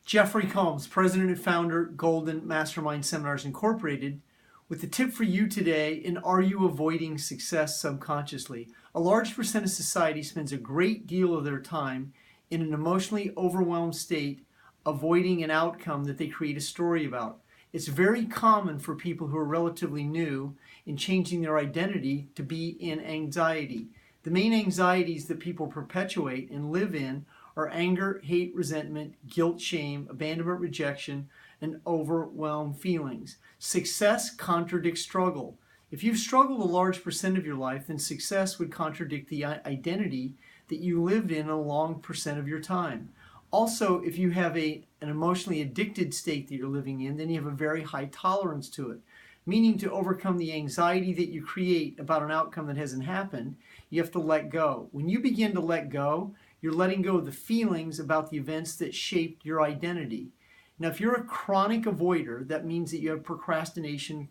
Jeffery, president and founder, Golden Mastermind Seminars Incorporated, with the tip for you today in Are You Avoiding Success Subconsciously? A large percent of society spends a great deal of their time in an emotionally overwhelmed state, avoiding an outcome that they create a story about. It's very common for people who are relatively new in changing their identity to be in anxiety. The main anxieties that people perpetuate and live in are anger, hate, resentment, guilt, shame, abandonment, rejection, and overwhelm feelings. Success contradicts struggle. If you've struggled a large percent of your life, then success would contradict the identity that you lived in a long percent of your time. Also, if you have an emotionally addicted state that you're living in, then you have a very high tolerance to it. Meaning, to overcome the anxiety that you create about an outcome that hasn't happened, you have to let go. When you begin to let go, you're letting go of the feelings about the events that shaped your identity. Now, if you're a chronic avoider, that means that you have procrastination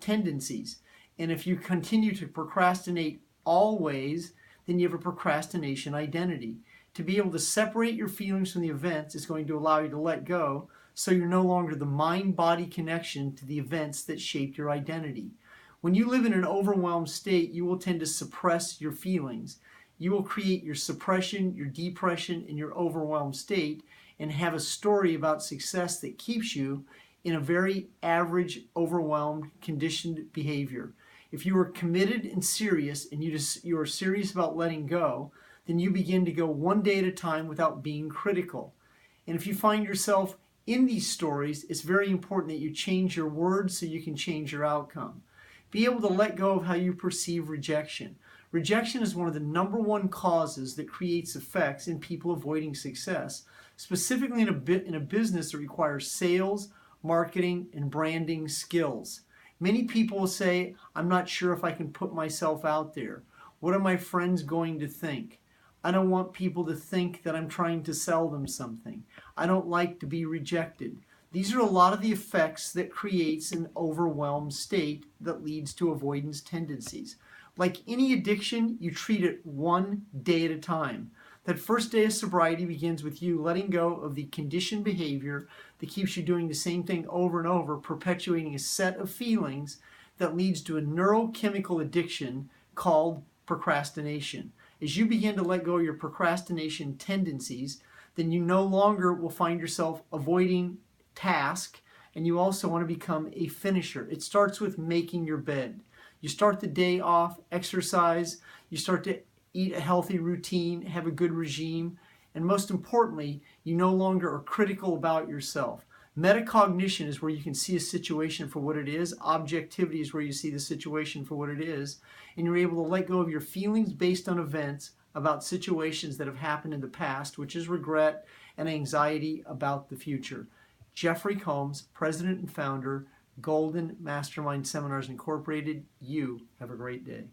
tendencies. And if you continue to procrastinate always, then you have a procrastination identity. To be able to separate your feelings from the events is going to allow you to let go, so you're no longer the mind-body connection to the events that shaped your identity. When you live in an overwhelmed state, you will tend to suppress your feelings. You will create your suppression, your depression, and your overwhelmed state, and have a story about success that keeps you in a very average, overwhelmed, conditioned behavior. If you are committed and serious, and you are serious about letting go, then you begin to go one day at a time without being critical. And if you find yourself in these stories, it's very important that you change your words so you can change your outcome. Be able to let go of how you perceive rejection. Rejection is one of the #1 causes that creates effects in people avoiding success, specifically in a business that requires sales, marketing, and branding skills. Many people will say, I'm not sure if I can put myself out there. What are my friends going to think? I don't want people to think that I'm trying to sell them something. I don't like to be rejected. These are a lot of the effects that creates an overwhelmed state that leads to avoidance tendencies. Like any addiction, you treat it one day at a time. That first day of sobriety begins with you letting go of the conditioned behavior that keeps you doing the same thing over and over, perpetuating a set of feelings that leads to a neurochemical addiction called procrastination. As you begin to let go of your procrastination tendencies, then you no longer will find yourself avoiding task, and you also want to become a finisher. It starts with making your bed. You start the day off, exercise, you start to eat a healthy routine, have a good regime, and most importantly, you no longer are critical about yourself. Metacognition is where you can see a situation for what it is. Objectivity is where you see the situation for what it is, and you're able to let go of your feelings based on events about situations that have happened in the past, which is regret and anxiety about the future. Jeffery, president and founder, Golden Mastermind Seminars Incorporated. You have a great day.